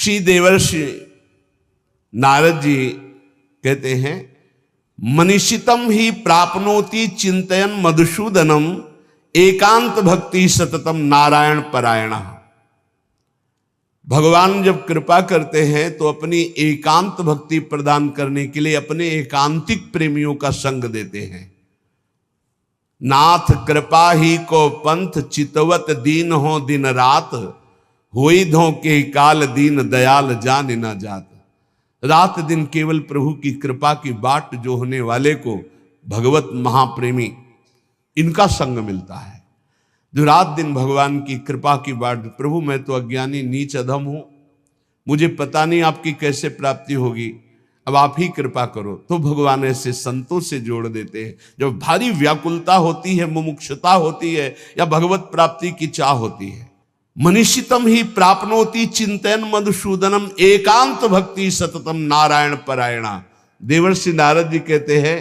श्री देवर्षि नारद जी कहते हैं, मनीषितम ही प्राप्नोति चिंतयन मधुसूदनम एकांत भक्ति सततम नारायण परायण। भगवान जब कृपा करते हैं तो अपनी एकांत भक्ति प्रदान करने के लिए अपने एकांतिक प्रेमियों का संग देते हैं। नाथ कृपा ही को पंथ चितवत दीन हो दिन रात, होई धो के काल दीन दयाल जान न जात। रात दिन केवल प्रभु की कृपा की बाट जो होने वाले को भगवत महाप्रेमी इनका संग मिलता है। जो रात दिन भगवान की कृपा की बाट, प्रभु मैं तो अज्ञानी नीच अधम हूं, मुझे पता नहीं आपकी कैसे प्राप्ति होगी, अब आप ही कृपा करो, तो भगवान ऐसे संतों से जोड़ देते हैं। जब भारी व्याकुलता होती है, मुमुक्षुता होती है या भगवत प्राप्ति की चाह होती है। मनीषितम ही प्राप्नोति चिंतन मधुसूदनम एकांत भक्ति सततम नारायण परायणा। देवर्षि नारद जी कहते हैं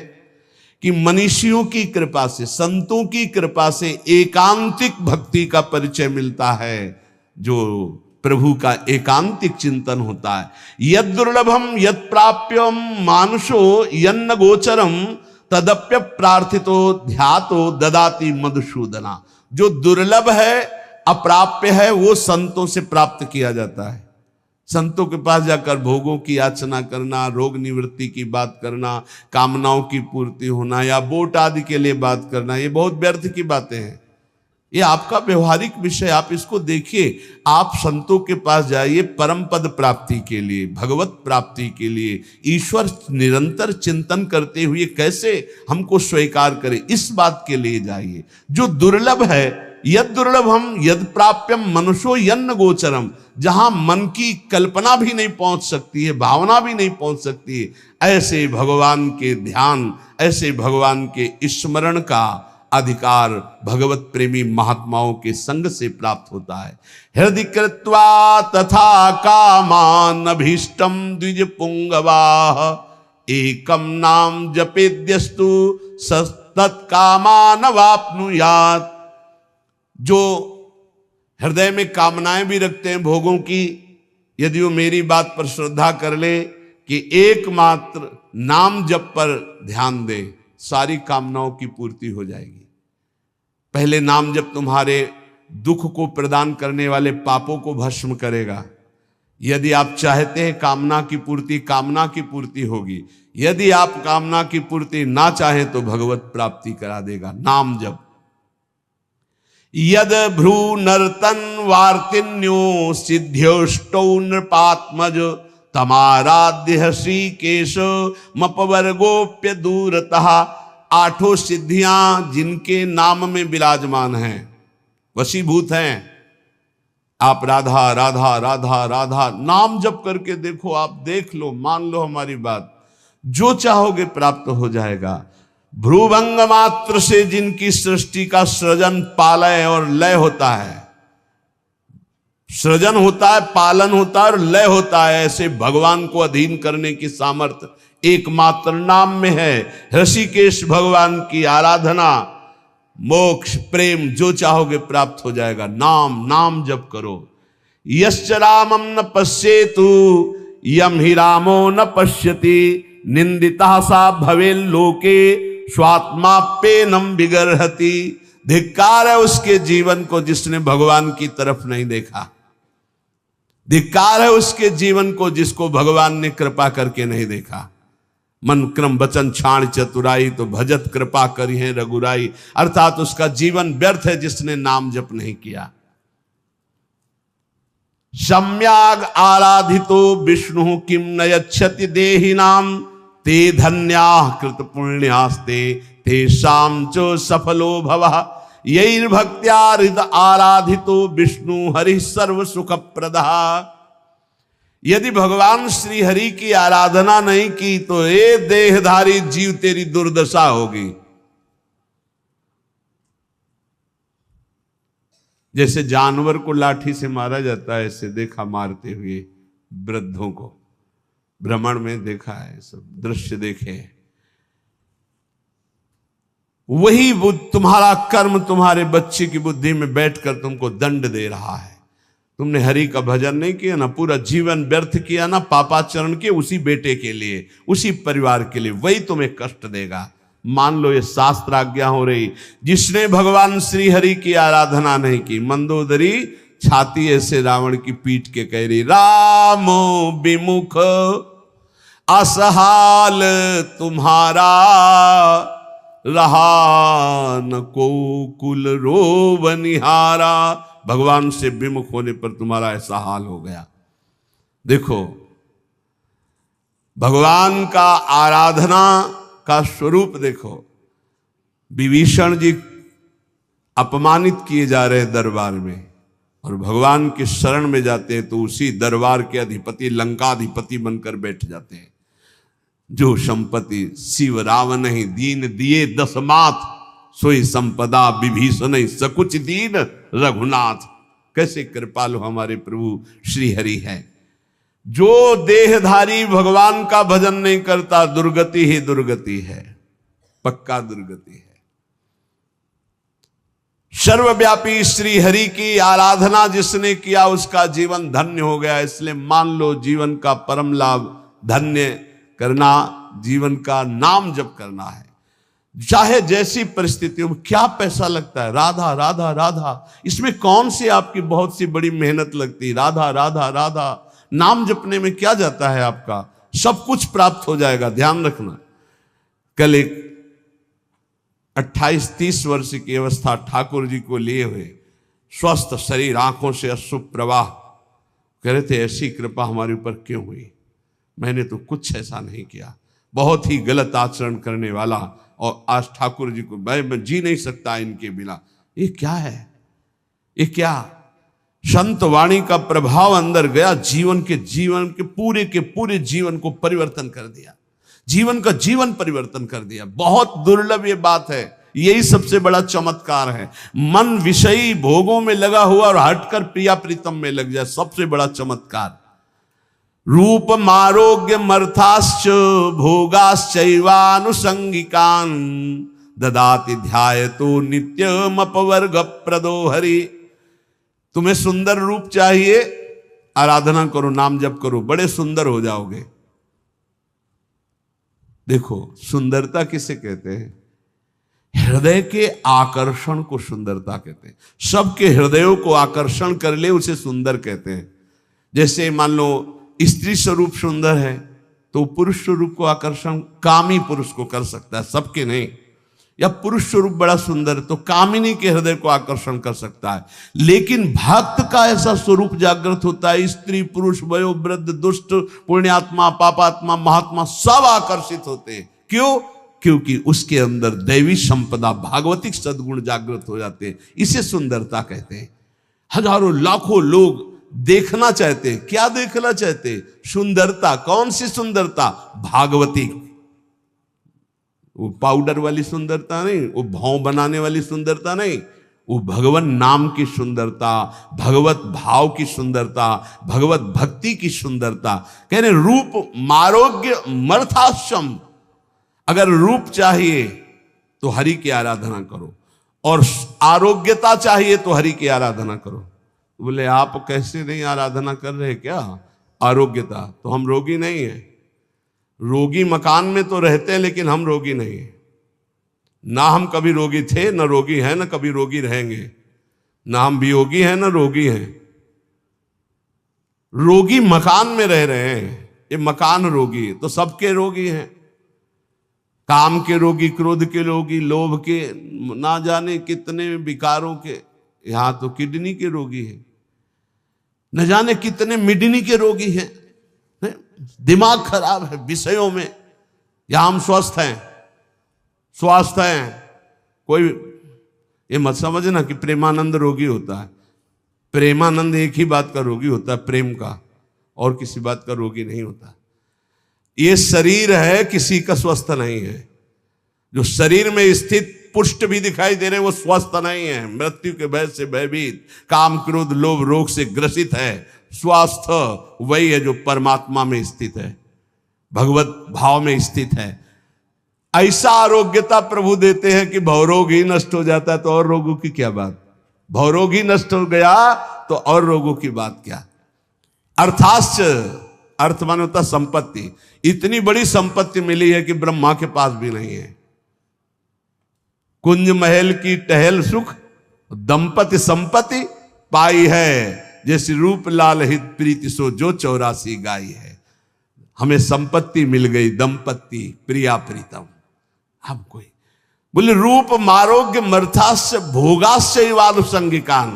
कि मनीषियों की कृपा से, संतों की कृपा से एकांतिक भक्ति का परिचय मिलता है, जो प्रभु का एकांतिक चिंतन होता है। यद दुर्लभम यद प्राप्यम मानुषो यन्न गोचरम तदप्य प्रार्थितो ध्यातो ददाति मधुसूदना। जो दुर्लभ है, अप्राप्य है, वो संतों से प्राप्त किया जाता है। संतों के पास जाकर भोगों की याचना करना, रोग निवृत्ति की बात करना, कामनाओं की पूर्ति होना या वोट आदि के लिए बात करना, ये बहुत व्यर्थ की बातें हैं। ये आपका व्यवहारिक विषय, आप इसको देखिए। आप संतों के पास जाइए परम पद प्राप्ति के लिए, भगवत प्राप्ति के लिए, ईश्वर निरंतर चिंतन करते हुए कैसे हमको स्वीकार करे, इस बात के लिए जाइए। जो दुर्लभ है, यद दुर्लभम यद प्राप्यम मनुष्यो यन्न गोचरम, जहां मन की कल्पना भी नहीं पहुंच सकती है, भावना भी नहीं पहुंच सकती है, ऐसे भगवान के ध्यान, ऐसे भगवान के स्मरण का अधिकार भगवत प्रेमी महात्माओं के संग से प्राप्त होता है। हृदय कृत्वा तथा कामान अभीष्टम द्विज पुंगवाह, एकम नाम जपेद्यस्तु तत्कामान वाप्नुयात्। जो हृदय में कामनाएं भी रखते हैं भोगों की, यदि वो मेरी बात पर श्रद्धा कर ले कि एकमात्र नाम जप पर ध्यान दे, सारी कामनाओं की पूर्ति हो जाएगी। पहले नाम जप तुम्हारे दुख को प्रदान करने वाले पापों को भस्म करेगा। यदि आप चाहते हैं कामना की पूर्ति, कामना की पूर्ति होगी। यदि आप कामना की पूर्ति ना चाहें तो भगवत प्राप्ति करा देगा नाम जप। यद भ्रू नर्तन वार्तिन्यो सिद्ध्योष्टौ नृपात्मज, तमाराध्य श्रीकेश मपवर्गोप्य दूरतः। आठों सिद्धियां जिनके नाम में विराजमान हैं, वशीभूत हैं। आप राधा राधा राधा राधा नाम जप करके देखो, आप देख लो, मान लो हमारी बात, जो चाहोगे प्राप्त हो जाएगा। भ्रूभंग मात्र से जिनकी सृष्टि का सृजन, पालय और लय होता है, सृजन होता है, पालन होता है और लय होता है, ऐसे भगवान को अधीन करने की सामर्थ्य एकमात्र नाम में है। ऋषिकेश भगवान की आराधना, मोक्ष, प्रेम जो चाहोगे प्राप्त हो जाएगा। नाम नाम जप करो। यश्च रामं न पश्येतु यम ही रामो न पश्यति, निंदिता सा भवेल्लोके स्वात्माप्येनम विगर्हति। धिक्कार है उसके जीवन को जिसने भगवान की तरफ नहीं देखा। धिक्कार है उसके जीवन को जिसको भगवान ने कृपा करके नहीं देखा। मन क्रम वचन छाण चतुराई, तो भजत कृपा करी है रघुराई। अर्थात उसका जीवन व्यर्थ है जिसने नाम जप नहीं किया। सम्याग आराधितो विष्णु किम न यच्छति देहिनाम, ते धन्याः कृत पुण्यास्ते तेषां च सफलो भवः। यैर्भक्त्या हृदय आराधितो विष्णु हरि सर्व सुख प्रदः। यदि भगवान श्री हरि की आराधना नहीं की तो ये देहधारी जीव तेरी दुर्दशा होगी। जैसे जानवर को लाठी से मारा जाता है, ऐसे देखा मारते हुए वृद्धों को, भ्रमण में देखा है, सब दृश्य देखे। वही तुम्हारा कर्म तुम्हारे बच्चे की बुद्धि में बैठकर तुमको दंड दे रहा है। तुमने हरि का भजन नहीं किया ना, पूरा जीवन व्यर्थ किया ना, पापाचरण के उसी बेटे के लिए, उसी परिवार के लिए, वही तुम्हें कष्ट देगा। मान लो ये शास्त्र आज्ञा हो रही, जिसने भगवान श्री हरि की आराधना नहीं की, मंदोदरी छाती ऐसे रावण की पीठ के कह रही, रामो विमुख असहाल तुम्हारा, रहा न को कुल रोव निहारा। भगवान से विमुख होने पर तुम्हारा ऐसा हाल हो गया। देखो भगवान का आराधना का स्वरूप देखो। विभीषण जी अपमानित किए जा रहे दरबार में, और भगवान के शरण में जाते हैं तो उसी दरबार के अधिपति, लंकाधिपति बनकर बैठ जाते हैं। जो संपत्ति शिव रावण ही दीन दिए दसमात, सोई संपदा विभीषण ही सकुच दीन रघुनाथ। कैसे कृपालु हमारे प्रभु श्री हरि है। जो देहधारी भगवान का भजन नहीं करता, दुर्गति ही दुर्गति है, पक्का दुर्गति है। सर्वव्यापी श्री हरि की आराधना जिसने किया उसका जीवन धन्य हो गया। इसलिए मान लो जीवन का परम लाभ धन्य करना, जीवन का नाम जप करना है, चाहे जैसी परिस्थितियों में। क्या पैसा लगता है, राधा राधा राधा, इसमें कौन सी आपकी बहुत सी बड़ी मेहनत लगती है। राधा राधा राधा नाम जपने में क्या जाता है आपका, सब कुछ प्राप्त हो जाएगा। ध्यान रखना। कल एक 28-30 वर्ष की अवस्था ठाकुर जी को लिए हुए, स्वस्थ शरीर, आंखों से अश्रु प्रवाह, कह रहे थे ऐसी कृपा हमारे ऊपर क्यों हुई, मैंने तो कुछ ऐसा नहीं किया, बहुत ही गलत आचरण करने वाला, और आज ठाकुर जी को मैं जी नहीं सकता इनके बिना। ये क्या है, ये क्या संत वाणी का प्रभाव अंदर गया, जीवन के पूरे जीवन को परिवर्तन कर दिया, जीवन का जीवन परिवर्तन कर दिया। बहुत दुर्लभ ये बात है, यही सबसे बड़ा चमत्कार है। मन विषयी भोगों में लगा हुआ और हटकर प्रिया प्रीतम में लग जाए, सबसे बड़ा चमत्कार। रूप मारोग्य मर्थाश्च भोगाश्चैवानुसंगिकान् ददाति ध्यायतो नित्यम अपवर्ग प्रदो हरि। तुम्हें सुंदर रूप चाहिए, आराधना करो, नाम जप करो, बड़े सुंदर हो जाओगे। देखो सुंदरता किसे कहते हैं, हृदय के आकर्षण को सुंदरता कहते हैं। सबके हृदयों को आकर्षण कर ले उसे सुंदर कहते हैं। जैसे मान लो स्त्री स्वरूप सुंदर है तो पुरुष स्वरूप को आकर्षण कामी पुरुष को कर सकता है, सबके नहीं। या पुरुष स्वरूप बड़ा सुंदर तो कामिनी के हृदय को आकर्षण कर सकता है। लेकिन भक्त का ऐसा स्वरूप जागृत होता है, स्त्री पुरुष वयोवृद्ध दुष्ट पुण्यात्मा पापात्मा महात्मा सब आकर्षित होते हैं। क्यों? क्योंकि उसके अंदर दैवी संपदा भागवतिक सद्गुण जागृत हो जाते हैं। इसे सुंदरता कहते हैं। हजारों लाखों लोग देखना चाहते हैं। क्या देखना चाहते हैं? सुंदरता। कौन सी सुंदरता? भागवतिक। वो पाउडर वाली सुंदरता नहीं, वो भाव बनाने वाली सुंदरता नहीं, वो भगवान नाम की सुंदरता, भगवत भाव की सुंदरता, भगवत भक्ति की सुंदरता। कह रहे रूप मारोग्य मर्थाश्रम। अगर रूप चाहिए तो हरि की आराधना करो, और आरोग्यता चाहिए तो हरि की आराधना करो। बोले आप कैसे नहीं आराधना कर रहे क्या? आरोग्यता तो हम रोगी नहीं है। रोगी मकान में तो रहते हैं लेकिन हम रोगी नहीं है। ना हम कभी रोगी थे, ना रोगी हैं, ना कभी रोगी रहेंगे। ना हम वियोगी हैं ना रोगी हैं। रोगी मकान में रह रहे हैं, ये मकान रोगी। तो सबके रोगी हैं, काम के रोगी, क्रोध के रोगी, लोभ के, ना जाने कितने विकारों के। यहां तो किडनी के रोगी हैं, न जाने कितने मिडनी के रोगी हैं। दिमाग खराब है विषयों में। यहां हम स्वस्थ हैं, स्वास्थ्य हैं। कोई ये मत समझना कि प्रेमानंद रोगी होता है। प्रेमानंद एक ही बात का रोगी होता है, प्रेम का, और किसी बात का रोगी नहीं होता। ये शरीर है, किसी का स्वस्थ नहीं है। जो शरीर में स्थित पुष्ट भी दिखाई दे रहे वो स्वस्थ नहीं है। मृत्यु के भय से भयभीत, काम क्रोध लोभ रोग से ग्रसित है। स्वास्थ्य वही है जो परमात्मा में स्थित है, भगवत भाव में स्थित है। ऐसा आरोग्यता प्रभु देते हैं कि भवरोग ही नष्ट हो जाता है, तो और रोगों की क्या बात। भवरोग ही नष्ट हो गया तो और रोगों की बात क्या। अर्थाश्च, अर्थ माने होता संपत्ति, इतनी बड़ी संपत्ति मिली है कि ब्रह्मा के पास भी नहीं है। कुंज महल की टहल सुख, दंपति संपत्ति पाई है, जैसे रूप लाल हित प्रीति सो जो 84 गाई है। हमें संपत्ति मिल गई, दंपत्ति प्रिया प्रीतम। हम कोई बोले रूप मारोग्य मर्थास्य भोगास्य वानुसंगिकान,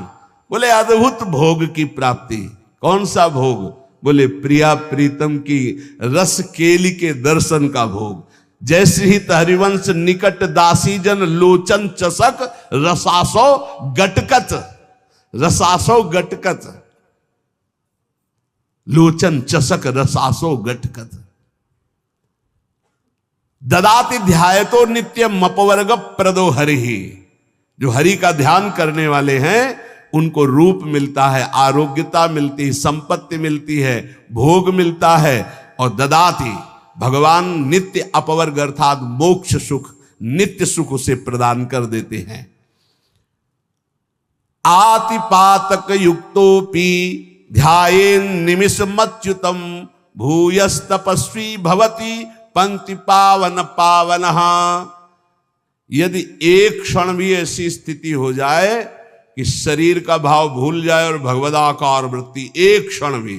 बोले अद्भुत भोग की प्राप्ति। कौन सा भोग? बोले प्रिया प्रीतम की रस केली के दर्शन का भोग। जैसे ही हरिवंश निकट दासी जन लोचन चसक रसासो गटकत, रसासो गटकत, लोचन चसक रसासो गटकत। ददाति ध्यायतो नित्यम अपवर्ग प्रदो हरि, जो हरि का ध्यान करने वाले हैं उनको रूप मिलता है, आरोग्यता मिलती है, संपत्ति मिलती है, भोग मिलता है। और ददाति भगवान नित्य अपवर्ग अर्थात मोक्ष सुख, नित्य सुख उसे प्रदान कर देते हैं। आतिपातक युक्तोपि ध्यायेन निमिषमच्युतम भूयस तपस्वी भवति पंक्ति पावन पावन। यदि एक क्षण भी ऐसी स्थिति हो जाए कि शरीर का भाव भूल जाए और भगवदाकार वृत्ति एक क्षण भी,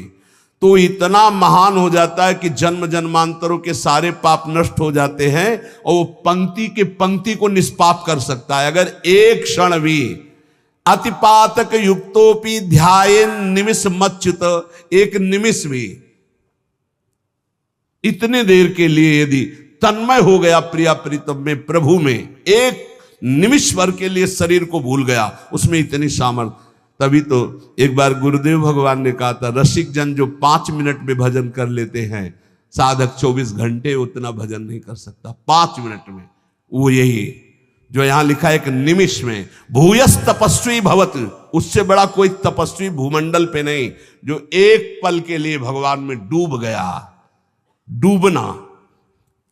तो इतना महान हो जाता है कि जन्म जन्मांतरों के सारे पाप नष्ट हो जाते हैं और वो पंक्ति के पंक्ति को निष्पाप कर सकता है। अगर एक क्षण भी अतिपातक युक्तोपि ध्यायेन निमिष मच्युत, एक निमिष भी, इतने देर के लिए यदि तन्मय हो गया प्रिया प्रीतम में, प्रभु में, एक निमिष भर के लिए शरीर को भूल गया, उसमें इतनी सामर्थ्य। तभी तो एक बार गुरुदेव भगवान ने कहा था, रसिक जन जो 5 मिनट में भजन कर लेते हैं, साधक 24 घंटे उतना भजन नहीं कर सकता 5 मिनट में। वो यही जो यहां लिखा है, एक निमिष में। भूयस तपस्वी भवत, उससे बड़ा कोई तपस्वी भूमंडल पे नहीं, जो एक पल के लिए भगवान में डूब गया। डूबना,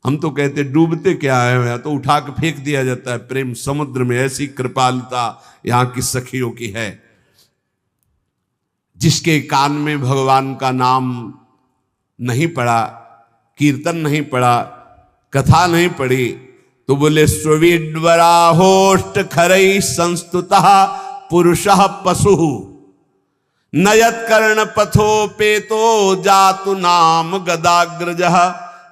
हम तो कहते डूबते क्या है, तो उठा के फेंक दिया जाता है प्रेम समुद्र में। ऐसी कृपालुता यहां की सखियों की है। जिसके कान में भगवान का नाम नहीं पड़ा, कीर्तन नहीं पड़ा, कथा नहीं पड़ी, तो बोले स्वीडवराहोष्ट खरई संस्तुतः पुरुषः पशुः नयत कर्ण पथो पेतो जातु नाम गदाग्रजः।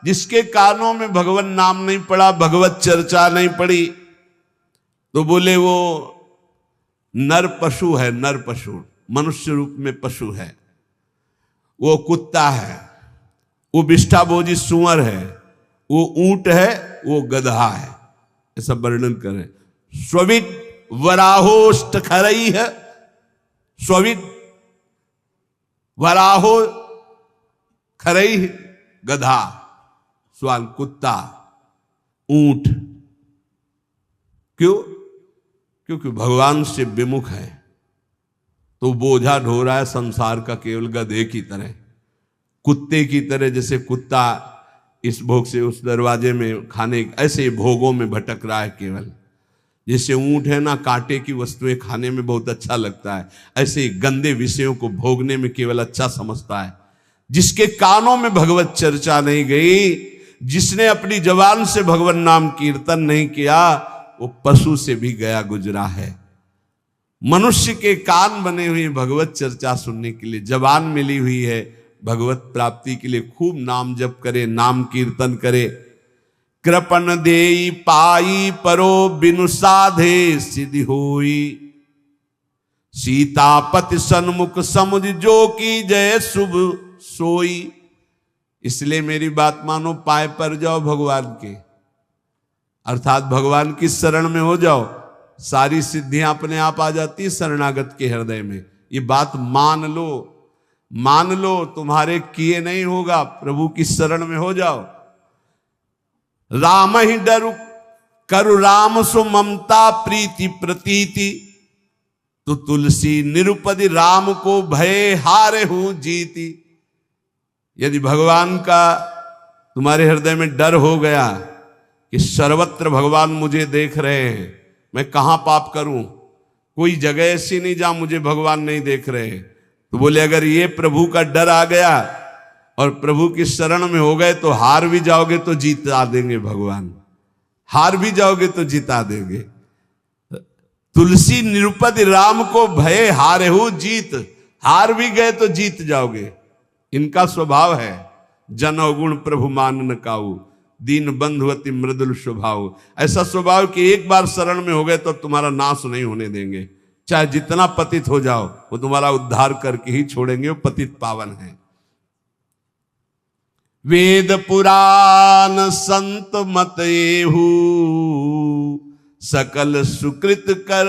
जिसके कानों में भगवान नाम नहीं पड़ा, भगवत चर्चा नहीं पड़ी, तो बोले वो नर पशु है, नर पशु, मनुष्य रूप में पशु है, वो कुत्ता है, वो विष्ठाभोजी सुअर है, वो ऊंट है, वो गधा है, ऐसा वर्णन करें। स्विट वराहोष्ट खरई है, स्विट वराहो खरई गधा, स्वाल कुत्ता, ऊंट। क्यों? क्योंकि भगवान से विमुख है, तो बोझा ढो रहा है संसार का केवल गधे की तरह, कुत्ते की तरह। जैसे कुत्ता इस भोग से उस दरवाजे में खाने, ऐसे भोगों में भटक रहा है केवल। जैसे ऊंट है ना, कांटे की वस्तुएं खाने में बहुत अच्छा लगता है, ऐसे ही गंदे विषयों को भोगने में केवल अच्छा समझता है। जिसके कानों में भगवत चर्चा नहीं गई, जिसने अपनी जबान से भगवान नाम कीर्तन नहीं किया, वो पशु से भी गया गुजरा है। मनुष्य के कान बने हुए भगवत चर्चा सुनने के लिए, जबान मिली हुई है भगवत प्राप्ति के लिए। खूब नाम जप करे, नाम कीर्तन करे। कृपन देई पाई परो बिनु साधे सिद्धि होई, सीतापति सन्मुख समुझ जो की जय शुभ सोई। इसलिए मेरी बात मानो, पाए पर जाओ भगवान के, अर्थात भगवान की शरण में हो जाओ, सारी सिद्धियां अपने आप आ जाती शरणागत के हृदय में। ये बात मान लो, मान लो, तुम्हारे किए नहीं होगा, प्रभु की शरण में हो जाओ। राम ही डरु करु राम सु ममता प्रीति प्रतीति, तो तुलसी निरुपदि राम को भय हारे हूं जीती। यदि भगवान का तुम्हारे हृदय में डर हो गया कि सर्वत्र भगवान मुझे देख रहे हैं, मैं कहां पाप करूं, कोई जगह ऐसी नहीं जहां मुझे भगवान नहीं देख रहे। तो बोले अगर ये प्रभु का डर आ गया और प्रभु की शरण में हो गए तो हार भी जाओगे तो जीता देंगे भगवान, हार भी जाओगे तो जीता देंगे। तुलसी निरुपति राम को भय हारेहु जीत, हार भी गए तो जीत जाओगे। इनका स्वभाव है जन अवगुण प्रभु मान न काऊ, दीन बंधुवती मृदुल स्वभाव। ऐसा स्वभाव कि एक बार शरण में हो गए तो तुम्हारा नाश नहीं होने देंगे, चाहे जितना पतित हो जाओ वो तुम्हारा उद्धार करके ही छोड़ेंगे, वो पतित पावन है। वेद पुराण संत मत एहू, सकल सुकृत कर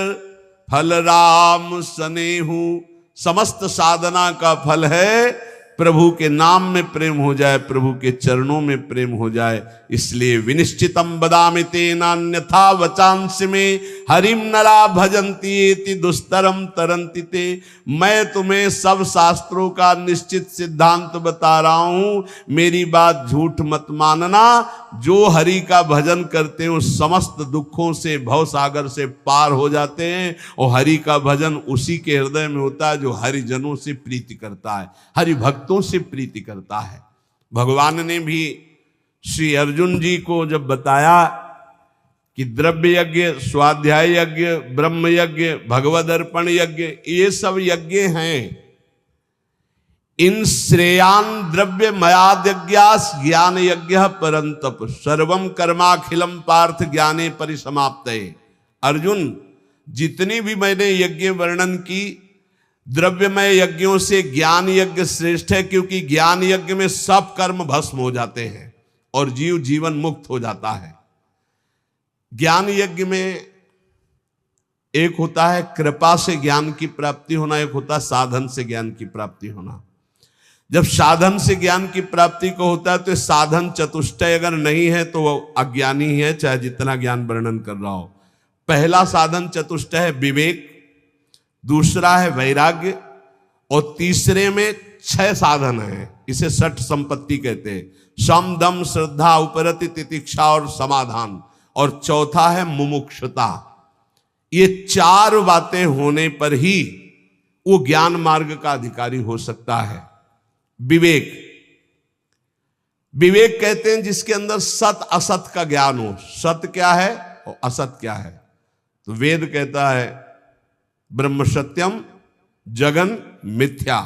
फल राम सनेहू। समस्त साधना का फल है प्रभु के नाम में प्रेम हो जाए, प्रभु के चरणों में प्रेम हो जाए। इसलिए विनिश्चितम बदामि तेनान्यथा वचांसि में हरिम नरा भजन्ति एति दुस्तरम तरन्ति ते। मैं तुम्हें सब शास्त्रों का निश्चित सिद्धांत बता रहा हूं, मेरी बात झूठ मत मानना। जो हरि का भजन करते हैं उस समस्त दुखों से, भव सागर से पार हो जाते हैं। और हरि का भजन उसी के हृदय में होता है जो हरिजनों से प्रीति करता है, हरि भक्तों से प्रीति करता है। भगवान ने भी श्री अर्जुन जी को जब बताया कि द्रव्य यज्ञ, स्वाध्याय यज्ञ, ब्रह्म यज्ञ, भगवद अर्पण यज्ञ, ये सब यज्ञ हैं। इन श्रेयान द्रव्य मयाद्यज्ञास ज्ञान यज्ञ परंतप सर्वम कर्माखिलम पार्थ ज्ञाने परिसमाप्तये। अर्जुन, जितनी भी मैंने यज्ञ वर्णन की, द्रव्यमय यज्ञों से ज्ञान यज्ञ श्रेष्ठ है, क्योंकि ज्ञान यज्ञ में सब कर्म भस्म हो जाते हैं और जीव जीवन मुक्त हो जाता है। ज्ञान यज्ञ में एक होता है कृपा से ज्ञान की प्राप्ति होना, एक होता है साधन से ज्ञान की प्राप्ति होना। जब साधन से ज्ञान की प्राप्ति को होता है तो साधन चतुष्टय अगर नहीं है तो वो अज्ञानी है, चाहे जितना ज्ञान वर्णन कर रहा हो। पहला साधन चतुष्टय है विवेक, दूसरा है वैराग्य, और तीसरे में 6 साधन है, इसे षट संपत्ति कहते हैं। सम दम श्रद्धा उपरति तितिक्षा और समाधान, और चौथा है मुमुक्षुता। ये 4 बातें होने पर ही वो ज्ञान मार्ग का अधिकारी हो सकता है। विवेक, विवेक कहते हैं जिसके अंदर सत असत का ज्ञान हो। सत्य क्या है और असत क्या है? तो वेद कहता है ब्रह्म सत्यम जगन मिथ्या,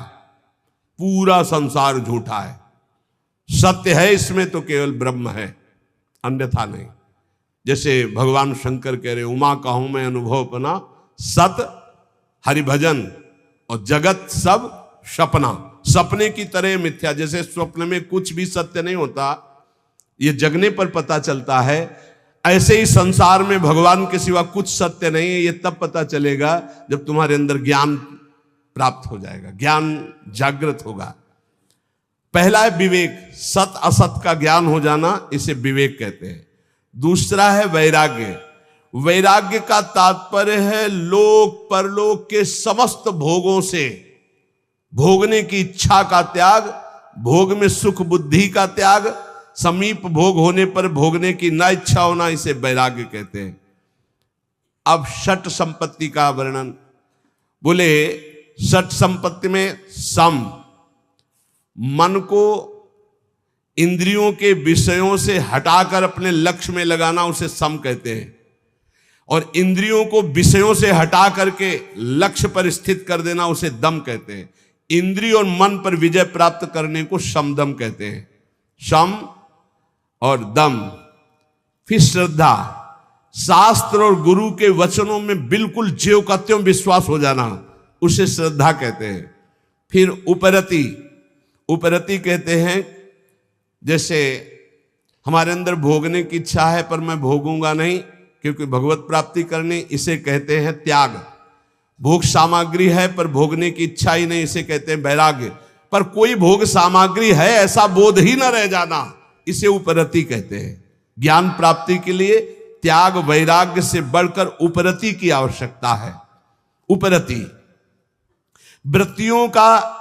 पूरा संसार झूठा है। सत्य है इसमें तो केवल ब्रह्म है, अन्यथा नहीं। जैसे भगवान शंकर कह रहे उमा कहूं मैं अनुभव अपना, सत हरिभजन और जगत सब सपना। सपने की तरह मिथ्या, जैसे स्वप्न में कुछ भी सत्य नहीं होता, ये जगने पर पता चलता है, ऐसे ही संसार में भगवान के सिवा कुछ सत्य नहीं है। ये तब पता चलेगा जब तुम्हारे अंदर ज्ञान प्राप्त हो जाएगा, ज्ञान जागृत होगा। पहला है विवेक, सत असत का ज्ञान हो जाना, इसे विवेक कहते हैं। दूसरा है वैराग्य। वैराग्य का तात्पर्य है लोक परलोक के समस्त भोगों से भोगने की इच्छा का त्याग, भोग में सुख बुद्धि का त्याग, समीप भोग होने पर भोगने की न इच्छा होना, इसे वैराग्य कहते हैं। अब षट संपत्ति का वर्णन, बोले षट संपत्ति में सम, मन को इंद्रियों के विषयों से हटाकर अपने लक्ष्य में लगाना, उसे सम कहते हैं। और इंद्रियों को विषयों से हटा करके लक्ष्य पर स्थित कर देना, उसे दम कहते हैं। इंद्रिय और मन पर विजय प्राप्त करने को समदम कहते हैं। सम और दम। फिर श्रद्धा, शास्त्र और गुरु के वचनों में बिल्कुल ज्यों का त्यों विश्वास हो जाना, उसे श्रद्धा कहते हैं। फिर उपरति, उपरति कहते हैं जैसे हमारे अंदर भोगने की इच्छा है पर मैं भोगूंगा नहीं क्योंकि भगवत प्राप्ति करनी, इसे कहते हैं त्याग। भोग सामग्री है पर भोगने की इच्छा ही नहीं, इसे कहते हैं वैराग्य। पर कोई भोग सामग्री है ऐसा बोध ही न रह जाना, इसे उपरति कहते हैं। ज्ञान प्राप्ति के लिए त्याग वैराग्य से बढ़कर उपरति की आवश्यकता है। उपरति, वृत्तियों का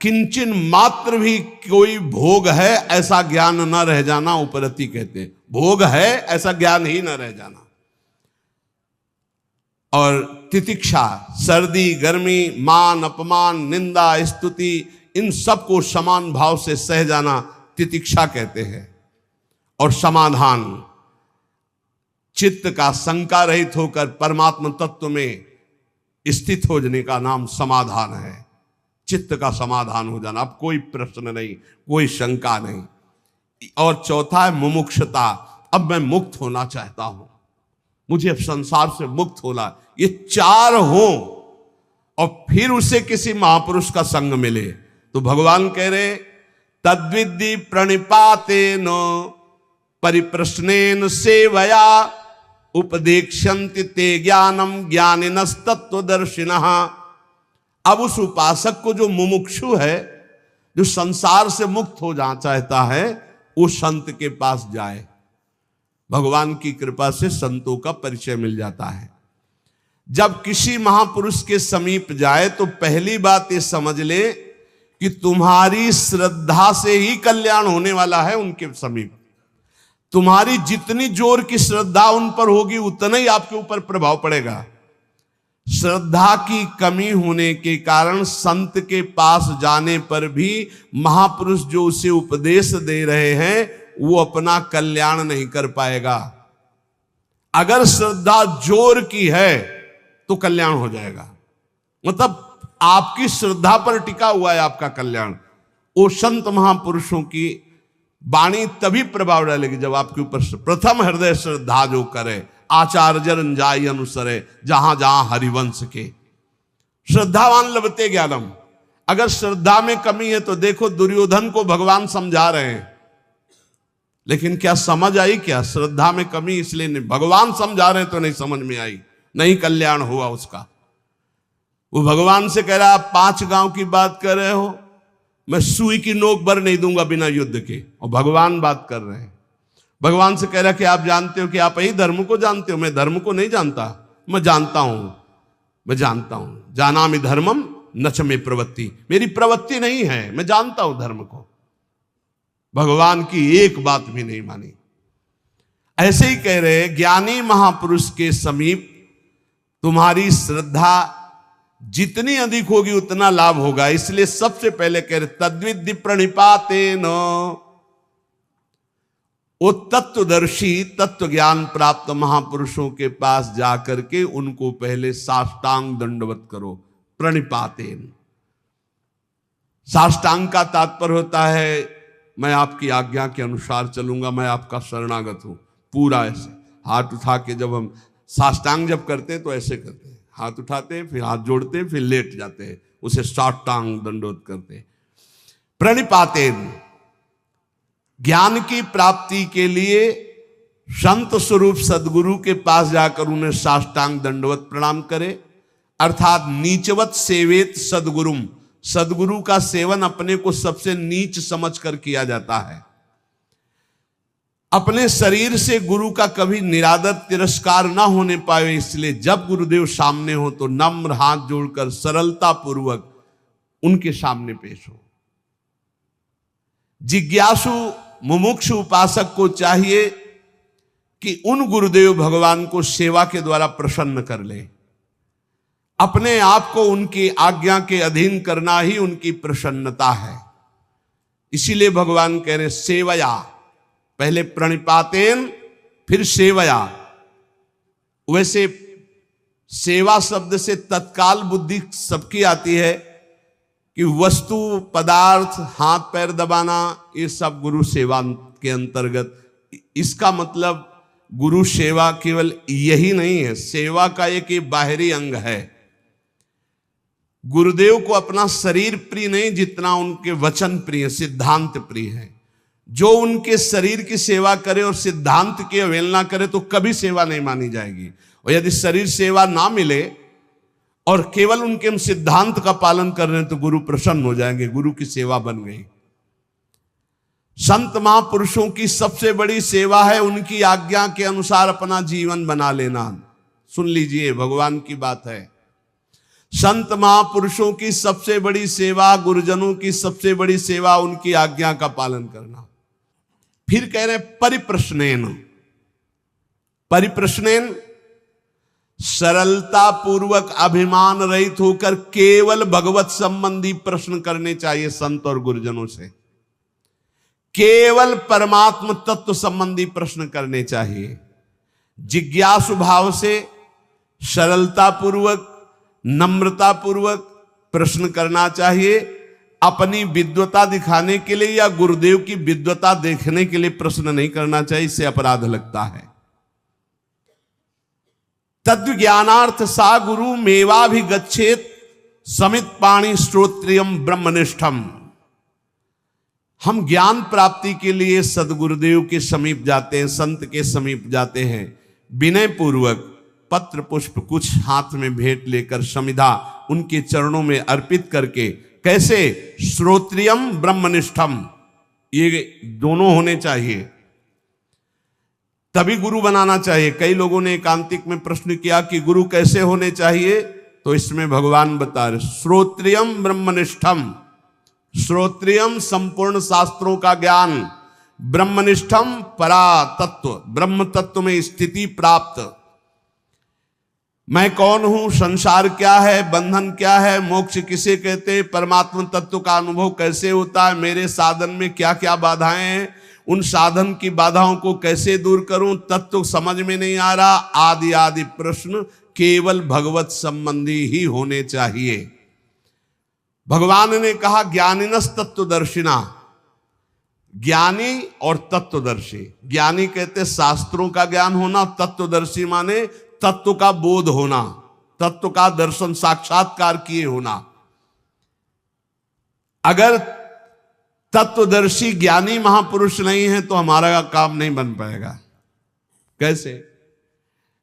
किंचन मात्र भी कोई भोग है ऐसा ज्ञान न रह जाना, उपरति कहते हैं। भोग है ऐसा ज्ञान ही न रह जाना। और तितिक्षा, सर्दी गर्मी, मान अपमान, निंदा स्तुति, इन सब को समान भाव से सह जाना तितिक्षा कहते हैं। और समाधान, चित्त का शंका रहित होकर परमात्मा तत्व में स्थित हो जाने का नाम समाधान है। चित्त का समाधान हो जाना, अब कोई प्रश्न नहीं, कोई शंका नहीं। और चौथा है मुमुक्षुता, अब मैं मुक्त होना चाहता हूं, मुझे अब संसार से मुक्त होना। ये चार हो और फिर उसे किसी महापुरुष का संग मिले तो भगवान कह रहे तद्विद्धि प्रणिपातेन परिप्रश्नेन सेवया उपदेक्षन्ति ते ज्ञानम ज्ञानिनस्तत्वदर्शिनः। अब उस उपासक को जो मुमुक्षु है, जो संसार से मुक्त हो जाना चाहता है, वो संत के पास जाए। भगवान की कृपा से संतों का परिचय मिल जाता है। जब किसी महापुरुष के समीप जाए तो पहली बात ये समझ ले कि तुम्हारी श्रद्धा से ही कल्याण होने वाला है। उनके समीप तुम्हारी जितनी जोर की श्रद्धा उन पर होगी उतना ही आपके ऊपर प्रभाव पड़ेगा। श्रद्धा की कमी होने के कारण संत के पास जाने पर भी महापुरुष जो उसे उपदेश दे रहे हैं वो अपना कल्याण नहीं कर पाएगा। अगर श्रद्धा जोर की है तो कल्याण हो जाएगा, मतलब आपकी श्रद्धा पर टिका हुआ है आपका कल्याण। वो संत महापुरुषों की वाणी तभी प्रभाव डालेगी जब आपके ऊपर प्रथम हृदय श्रद्धा जो करे, आचार्य जन जाय अनुसरे जहां जहां हरिवंश के। श्रद्धावान लभते ज्ञानम। अगर श्रद्धा में कमी है तो देखो दुर्योधन को भगवान समझा रहे हैं, लेकिन क्या समझ आई? क्या श्रद्धा में कमी इसलिए नहीं, भगवान समझा रहे हैं तो नहीं समझ में आई, नहीं कल्याण हुआ उसका। वो भगवान से कह रहा आप 5 गांव की बात कर रहे हो, मैं सुई की नोक भर नहीं दूंगा बिना युद्ध के। और भगवान बात कर रहे हैं, भगवान से कह रहा कि आप जानते हो कि आप ही धर्म को जानते हो, मैं धर्म को नहीं जानता। मैं जानता हूं, मैं जानता हूं, जानामि धर्मम नच में प्रवृत्ति, मेरी प्रवृत्ति नहीं है, मैं जानता हूं धर्म को। भगवान की एक बात भी नहीं मानी। ऐसे ही कह रहे ज्ञानी महापुरुष के समीप तुम्हारी श्रद्धा जितनी अधिक होगी उतना लाभ होगा। इसलिए सबसे पहले कह रहे तद्विद्धि प्रणिपातेन, वो तत्वदर्शी तत्व ज्ञान प्राप्त महापुरुषों के पास जाकर के उनको पहले साष्टांग दंडवत करो। प्रणिपातेन, साष्टांग का तात्पर्य होता है मैं आपकी आज्ञा के अनुसार चलूंगा, मैं आपका शरणागत हूं। पूरा ऐसे हाथ उठा के, जब हम साष्टांग जब करते हैं तो ऐसे करते हैं, हाथ उठाते हैं, फिर हाथ जोड़ते हैं, फिर लेट जाते हैं, उसे साष्टांग दंडवत करते हैं। प्रणिपातेन, ज्ञान की प्राप्ति के लिए संत स्वरूप सदगुरु के पास जाकर उन्हें साष्टांग दंडवत प्रणाम करे, अर्थात नीचवत सेवेत सदगुरुम। सदगुरु का सेवन अपने को सबसे नीच समझकर किया जाता है। अपने शरीर से गुरु का कभी निरादर तिरस्कार ना होने पाए, इसलिए जब गुरुदेव सामने हो तो नम्र हाथ जोड़कर सरलता पूर्वक उनके सामने पेश हो। जिज्ञासु मुमुक्षु उपासक को चाहिए कि उन गुरुदेव भगवान को सेवा के द्वारा प्रसन्न कर ले। अपने आप को उनकी आज्ञा के अधीन करना ही उनकी प्रसन्नता है। इसीलिए भगवान कह रहे सेवया, पहले प्रणिपातेन फिर सेवया। वैसे सेवा शब्द से तत्काल बुद्धि सबकी आती है कि वस्तु पदार्थ हाथ पैर दबाना ये सब गुरु सेवा के अंतर्गत। इसका मतलब गुरु सेवा केवल यही नहीं है, सेवा का एक बाहरी अंग है। गुरुदेव को अपना शरीर प्रिय नहीं जितना उनके वचन प्रिय, सिद्धांत प्रिय है। जो उनके शरीर की सेवा करे और सिद्धांत की अवहेलना करे तो कभी सेवा नहीं मानी जाएगी। और यदि शरीर सेवा ना मिले और केवल उनके हम सिद्धांत का पालन कर रहे हैं तो गुरु प्रसन्न हो जाएंगे, गुरु की सेवा बन गई। संत महापुरुषों की सबसे बड़ी सेवा है उनकी आज्ञा के अनुसार अपना जीवन बना लेना। सुन लीजिए, भगवान की बात है। संत महापुरुषों की सबसे बड़ी सेवा, गुरुजनों की सबसे बड़ी सेवा उनकी आज्ञा का पालन करना। फिर कह रहे परिप्रश्नेन। परिप्रश्नेन सरलता पूर्वक अभिमान रहित होकर केवल भगवत संबंधी प्रश्न करने चाहिए संत और गुरुजनों से। केवल परमात्म तत्व संबंधी प्रश्न करने चाहिए। जिज्ञासु भाव से सरलता पूर्वक नम्रता पूर्वक प्रश्न करना चाहिए। अपनी विद्वता दिखाने के लिए या गुरुदेव की विद्वता देखने के लिए प्रश्न नहीं करना चाहिए, इससे अपराध लगता है। तत्व ज्ञानार्थ सा गुरु मेवा भी गच्छेत समित पाणी श्रोत्रियम ब्रह्मनिष्ठम। हम ज्ञान प्राप्ति के लिए सदगुरुदेव के समीप जाते हैं, संत के समीप जाते हैं, विनय पूर्वक पत्र पुष्प कुछ हाथ में भेंट लेकर समिधा उनके चरणों में अर्पित करके। कैसे? श्रोत्रियम ब्रह्मनिष्ठम, ये दोनों होने चाहिए, तभी गुरु बनाना चाहिए। कई लोगों ने एकांतिक में प्रश्न किया कि गुरु कैसे होने चाहिए, तो इसमें भगवान बता रहे श्रोत्रियम ब्रह्मनिष्ठम। श्रोत्रियम संपूर्ण शास्त्रों का ज्ञान, ब्रह्मनिष्ठम परा तत्व, ब्रह्म तत्व में स्थिति प्राप्त। मैं कौन हूं, संसार क्या है, बंधन क्या है, मोक्ष किसे कहते हैं, परमात्मा तत्व का अनुभव कैसे होता है, मेरे साधन में क्या क्या बाधाएं हैं, उन साधन की बाधाओं को कैसे दूर करूं, तत्व समझ में नहीं आ रहा, आदि आदि प्रश्न केवल भगवत संबंधी ही होने चाहिए। भगवान ने कहा ज्ञानिनस तत्वदर्शिना, ज्ञानी और तत्वदर्शी। ज्ञानी कहते शास्त्रों का ज्ञान होना, तत्वदर्शी माने तत्व का बोध होना, तत्व का दर्शन साक्षात्कार किए होना। अगर तत्वदर्शी ज्ञानी महापुरुष नहीं है तो हमारा काम नहीं बन पाएगा। कैसे?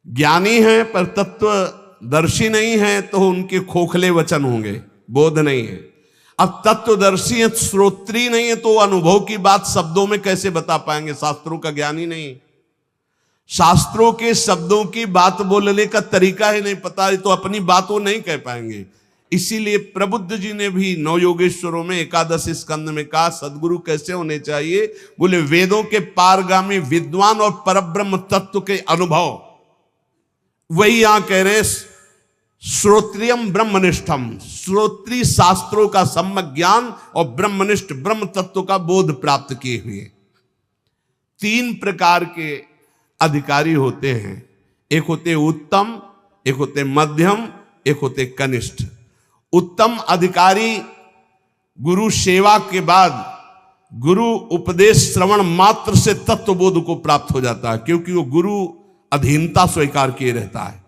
ज्ञानी है पर तत्वदर्शी नहीं है तो उनके खोखले वचन होंगे, बोध नहीं है। अब तत्वदर्शी है, श्रोत्री नहीं है, तो अनुभव की बात शब्दों में कैसे बता पाएंगे? शास्त्रों का ज्ञानी नहीं, शास्त्रों के शब्दों की बात बोलने का तरीका ही नहीं पता, तो अपनी बात वो नहीं कह पाएंगे। इसीलिए प्रबुद्ध जी ने भी नौ योगेश्वरों में एकादश स्कंद में कहा सदगुरु कैसे होने चाहिए। बोले वेदों के पारगामी विद्वान और परब्रह्म तत्व के अनुभव। वही यहां कह रहे श्रोत्रियम ब्रह्मनिष्ठम, श्रोत्री शास्त्रों का सम्यक ज्ञान और ब्रह्मनिष्ठ ब्रह्म तत्व का बोध प्राप्त किए हुए। तीन प्रकार के अधिकारी होते हैं, एक होते उत्तम, एक होते मध्यम, एक होते कनिष्ठ। उत्तम अधिकारी गुरु सेवा के बाद गुरु उपदेश श्रवण मात्र से तत्वबोध को प्राप्त हो जाता है, क्योंकि वो गुरु अधीनता स्वीकार किए रहता है।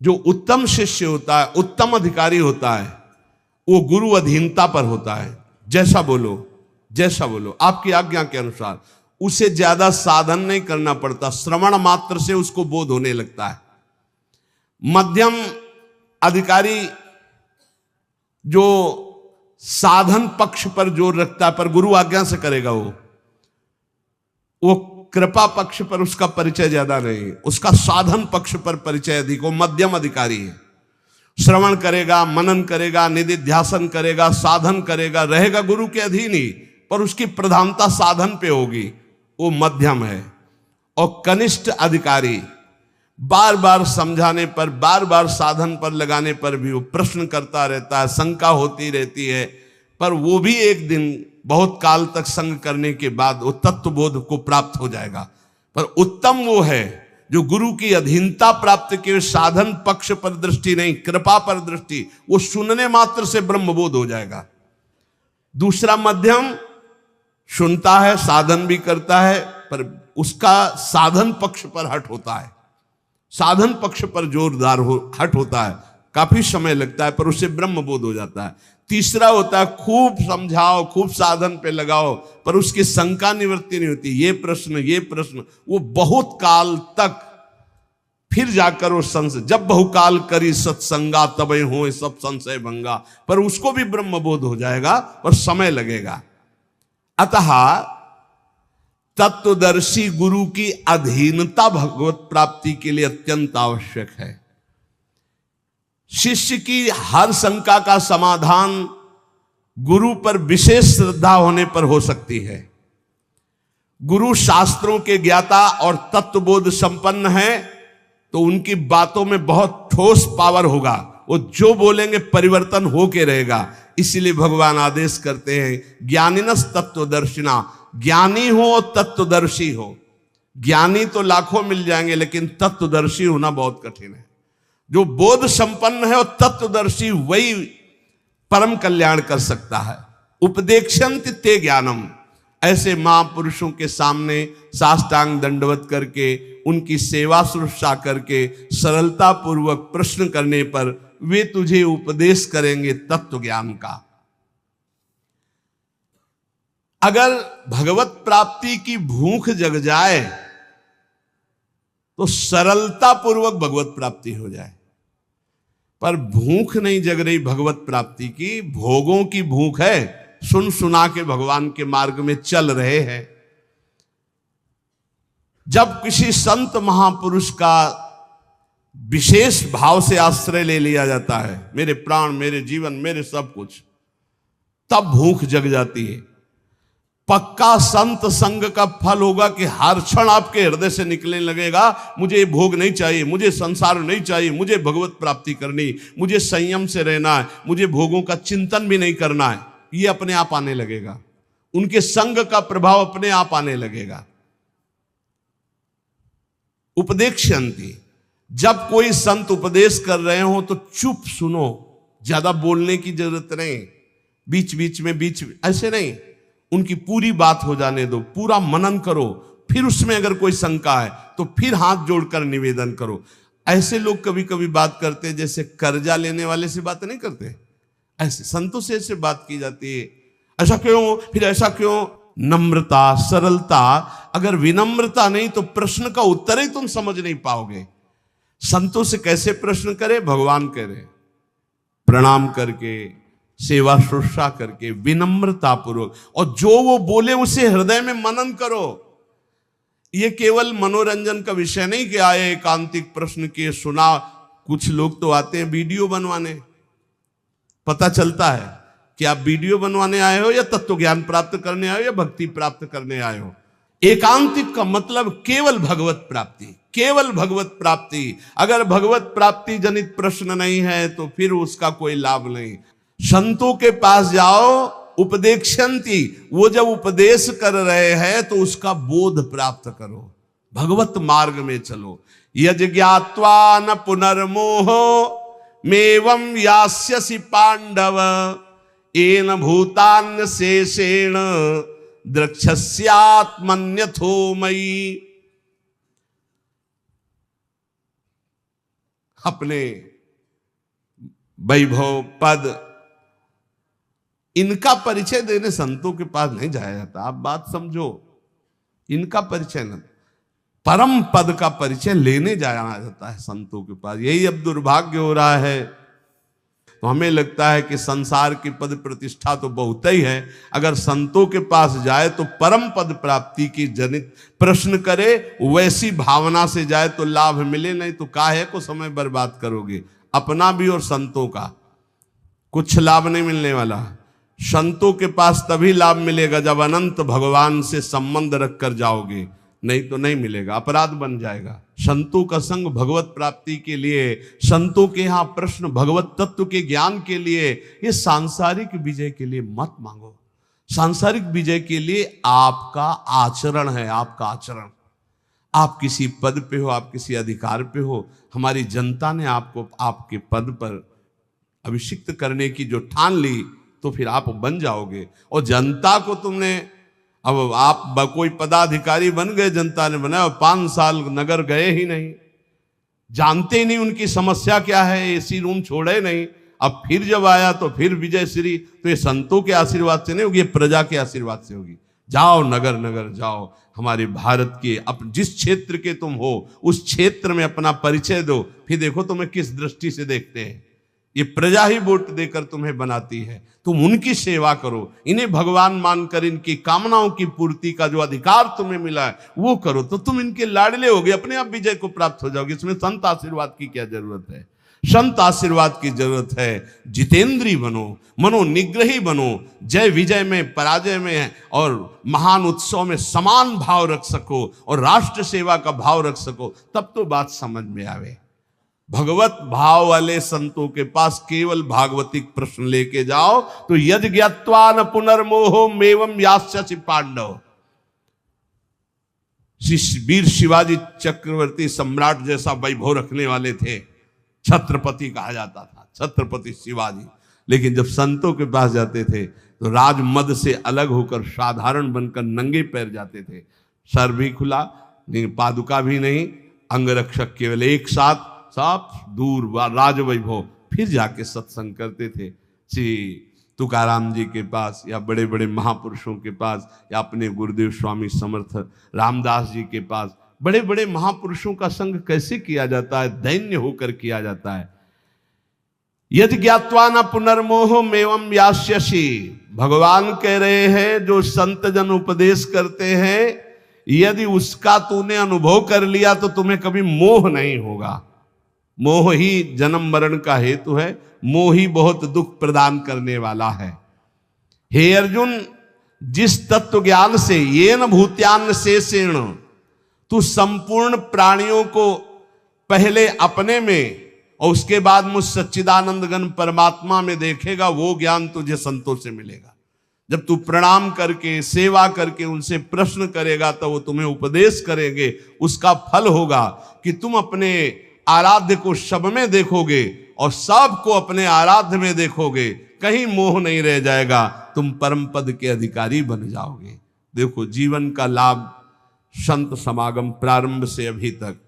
जो उत्तम शिष्य होता है, उत्तम अधिकारी होता है, वो गुरु अधीनता पर होता है। जैसा बोलो, जैसा बोलो, आपकी आज्ञा के अनुसार। उसे ज्यादा साधन नहीं करना पड़ता, श्रवण मात्र से उसको बोध होने लगता है। मध्यम अधिकारी जो साधन पक्ष पर जोर रखता है, पर गुरु आज्ञा से करेगा, वो कृपा पक्ष पर उसका परिचय ज्यादा नहीं, उसका साधन पक्ष पर परिचय अधिक। वो मध्यम अधिकारी है, श्रवण करेगा, मनन करेगा, निधिध्यासन करेगा, साधन करेगा, रहेगा गुरु के अधीन ही, पर उसकी प्रधानता साधन पे होगी, वो मध्यम है। और कनिष्ठ अधिकारी बार बार समझाने पर, बार बार साधन पर लगाने पर भी वो प्रश्न करता रहता है, शंका होती रहती है, पर वो भी एक दिन बहुत काल तक संग करने के बाद वो तत्वबोध को प्राप्त हो जाएगा। पर उत्तम वो है जो गुरु की अधीनता प्राप्त के साधन पक्ष पर दृष्टि नहीं, कृपा पर दृष्टि, वो सुनने मात्र से ब्रह्मबोध हो जाएगा। दूसरा मध्यम सुनता है, साधन भी करता है, पर उसका साधन पक्ष पर हट होता है, साधन पक्ष पर जोरदार हट होता है, काफी समय लगता है, पर उसे ब्रह्मबोध हो जाता है। तीसरा होता है खूब समझाओ, खूब साधन पे लगाओ, पर उसकी शंका निवृत्ति नहीं होती, ये प्रश्न, वो बहुत काल तक फिर जाकर वो संशय, जब बहुकाल करी सत्संगा तबे हो सब संशय भंगा, पर उसको भी ब्रह्मबोध हो जाएगा, पर समय लगेगा। अतः तत्वदर्शी गुरु की अधीनता भगवत प्राप्ति के लिए अत्यंत आवश्यक है। शिष्य की हर शंका का समाधान गुरु पर विशेष श्रद्धा होने पर हो सकती है। गुरु शास्त्रों के ज्ञाता और तत्वबोध संपन्न है, तो उनकी बातों में बहुत ठोस पावर होगा, वो जो बोलेंगे परिवर्तन होके रहेगा। इसीलिए भगवान आदेश करते हैं ज्ञानिनस तत्वदर्शिना, ज्ञानी हो और तत्वदर्शी हो। ज्ञानी तो लाखों मिल जाएंगे, लेकिन तत्वदर्शी होना बहुत कठिन है। जो बोध संपन्न है और तत्वदर्शी, वही परम कल्याण कर सकता है। उपदेक्षन्ति ते ज्ञानम, ऐसे महापुरुषों के सामने साष्टांग दंडवत करके, उनकी सेवा शुश्रूषा करके, सरलता पूर्वक प्रश्न करने पर वे तुझे उपदेश करेंगे तत्व ज्ञान का। अगर भगवत प्राप्ति की भूख जग जाए तो सरलता पूर्वक भगवत प्राप्ति हो जाए, पर भूख नहीं जग रही भगवत प्राप्ति की, भोगों की भूख है। सुन सुना के भगवान के मार्ग में चल रहे हैं। जब किसी संत महापुरुष का विशेष भाव से आश्रय ले लिया जाता है, मेरे प्राण, मेरे जीवन, मेरे सब कुछ, तब भूख जग जाती है। पक्का संत संग का फल होगा कि हर क्षण आपके हृदय से निकलने लगेगा, मुझे भोग नहीं चाहिए, मुझे संसार नहीं चाहिए, मुझे भगवत प्राप्ति करनी, मुझे संयम से रहना है, मुझे भोगों का चिंतन भी नहीं करना है। ये अपने आप आने लगेगा, उनके संग का प्रभाव अपने आप आने लगेगा। उपदेक्षन्ति, जब कोई संत उपदेश कर रहे हो तो चुप सुनो, ज्यादा बोलने की जरूरत नहीं, बीच बीच में ऐसे नहीं, उनकी पूरी बात हो जाने दो, पूरा मनन करो, फिर उसमें अगर कोई शंका है तो फिर हाथ जोड़कर निवेदन करो। ऐसे लोग कभी कभी बात करते हैं जैसे कर्जा लेने वाले से बात नहीं करते, ऐसे संतों से ऐसे बात की जाती है, ऐसा क्यों, फिर ऐसा क्यों। नम्रता, सरलता, अगर विनम्रता नहीं तो प्रश्न का उत्तर ही तुम समझ नहीं पाओगे। संतों से कैसे प्रश्न करे, भगवान कह रहे प्रणाम करके, सेवा शुश्रूषा करके, विनम्रता पूर्वक, और जो वो बोले उसे हृदय में मनन करो। ये केवल मनोरंजन का विषय नहीं कि आए एकांतिक प्रश्न किए सुना। कुछ लोग तो आते हैं वीडियो बनवाने, पता चलता है कि आप वीडियो बनवाने आए हो या तत्व ज्ञान प्राप्त करने आए हो या भक्ति प्राप्त करने आए हो। एकांतिक का मतलब केवल भगवत प्राप्ति, केवल भगवत प्राप्ति। अगर भगवत प्राप्ति जनित प्रश्न नहीं है तो फिर उसका कोई लाभ नहीं। संतों के पास जाओ, उपदेक्षन्ति, वो जब उपदेश कर रहे हैं तो उसका बोध प्राप्त करो, भगवत मार्ग में चलो। यज ज्ञात्वा न पुनर्मोहो मेवं यास्यसि पांडव, एन भूतान्य शेषेण द्रक्ष्यस्यात्मन्यथो मयि। अपने वैभव, पद, इनका परिचय देने संतों के पास नहीं जाया जाता। आप बात समझो, इनका परिचय न, परम पद का परिचय लेने जाया जाता है संतों के पास। यही अब दुर्भाग्य हो रहा है। तो हमें लगता है कि संसार की पद प्रतिष्ठा तो बहुत ही है, अगर संतों के पास जाए तो परम पद प्राप्ति की जनित प्रश्न करे, वैसी भावना से जाए तो लाभ मिले, नहीं तो काहे को समय बर्बाद करोगे, अपना भी और संतों का। कुछ लाभ नहीं मिलने वाला। संतों के पास तभी लाभ मिलेगा जब अनंत भगवान से संबंध रखकर जाओगे, नहीं तो नहीं मिलेगा, अपराध बन जाएगा। संतों का संग भगवत प्राप्ति के लिए, संतों के यहाँ प्रश्न भगवत तत्व के ज्ञान के लिए, ये सांसारिक विजय के लिए मत मांगो। सांसारिक विजय के लिए आपका आचरण है, आपका आचरण। आप किसी पद पे हो, आप किसी अधिकार पे हो, हमारी जनता ने आपको आपके पद पर अभिषिक्त करने की जो ठान ली, तो फिर आप बन जाओगे। और जनता को तुमने, अब आप कोई पदाधिकारी बन गए, जनता ने बनाया, 5 साल नगर गए ही नहीं, जानते ही नहीं उनकी समस्या क्या है, एसी रूम छोड़े नहीं। अब फिर जब आया तो फिर विजय श्री, तो ये संतों के आशीर्वाद से नहीं होगी, ये प्रजा के आशीर्वाद से होगी। जाओ नगर नगर जाओ, हमारे भारत के जिस क्षेत्र के तुम हो उस क्षेत्र में अपना परिचय दो, फिर देखो तुम्हें किस दृष्टि से देखते हैं। ये प्रजा ही वोट देकर तुम्हें बनाती है, तुम उनकी सेवा करो, इन्हें भगवान मानकर इनकी कामनाओं की पूर्ति का जो अधिकार तुम्हें मिला है वो करो, तो तुम इनके लाडले होगे, अपने आप विजय को प्राप्त हो जाओगे। इसमें संत आशीर्वाद की क्या जरूरत है। संत आशीर्वाद की जरूरत है। जितेंद्री बनो, मनोनिग्रही बनो, जय विजय में, पराजय में और महान उत्सव में समान भाव रख सको और राष्ट्र सेवा का भाव रख सको, तब तो बात समझ में आवे। भगवत भाव वाले संतों के पास केवल भागवतिक प्रश्न लेके जाओ तो यद ज्ञात्वा न पुनर्मोहो मेवम यास्यसि पांडव। वीर शिवाजी चक्रवर्ती सम्राट जैसा वैभव रखने वाले थे, छत्रपति कहा जाता था, छत्रपति शिवाजी। लेकिन जब संतों के पास जाते थे तो राजमद से अलग होकर साधारण बनकर नंगे पैर जाते थे, सर भी खुला, पादुका भी नहीं, अंगरक्षक केवल एक साथ, सब दूर राजवैभव। फिर जाके सत्संग करते थे। श्री तुकाराम जी के पास या बड़े बड़े महापुरुषों के पास या अपने गुरुदेव स्वामी समर्थ रामदास जी के पास बड़े बड़े महापुरुषों का संग कैसे किया जाता है, दैन्य होकर किया जाता है। यदि ज्ञात्वा न पुनर्मोह मेवम यास्यसि, भगवान कह रहे हैं जो संत जन उपदेश करते हैं, यदि उसका तूने अनुभव कर लिया तो तुम्हें कभी मोह नहीं होगा। मोह ही जन्म मरण का हेतु है, मोह ही बहुत दुख प्रदान करने वाला है। हे अर्जुन, जिस तत्व ज्ञान से येन भूत्यान शेषेण तू संपूर्ण प्राणियों को पहले अपने में और उसके बाद मुझ सच्चिदानंद घन परमात्मा में देखेगा, वो ज्ञान तुझे संतों से मिलेगा। जब तू प्रणाम करके सेवा करके उनसे प्रश्न करेगा तो वो तुम्हें उपदेश करेंगे, उसका फल होगा कि तुम अपने आराध्य को सब में देखोगे और सबको अपने आराध्य में देखोगे, कहीं मोह नहीं रह जाएगा, तुम परम पद के अधिकारी बन जाओगे। देखो, जीवन का लाभ संत समागम, प्रारंभ से अभी तक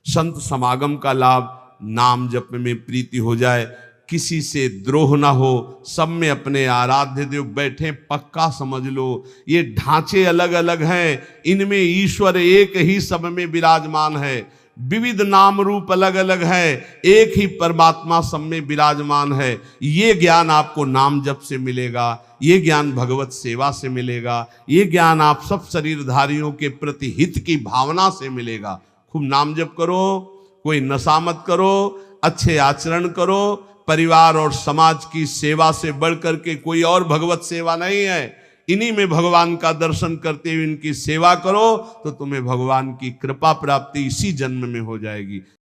संत समागम का लाभ, नाम जप में प्रीति हो जाए, किसी से द्रोह ना हो, सब में अपने आराध्य देव बैठे, पक्का समझ लो। ये ढांचे अलग अलग हैं, इनमें ईश्वर एक ही सब में विराजमान है। विविध नाम रूप अलग अलग है, एक ही परमात्मा सब में विराजमान है। ये ज्ञान आपको नाम जप से मिलेगा, ये ज्ञान भगवत सेवा से मिलेगा, ये ज्ञान आप सब शरीरधारियों के प्रति हित की भावना से मिलेगा। खूब नाम जप करो, कोई नशा मत करो, अच्छे आचरण करो। परिवार और समाज की सेवा से बढ़कर के कोई और भगवत सेवा नहीं है। इन्हीं में भगवान का दर्शन करते हुए इनकी सेवा करो तो तुम्हें भगवान की कृपा प्राप्ति इसी जन्म में हो जाएगी।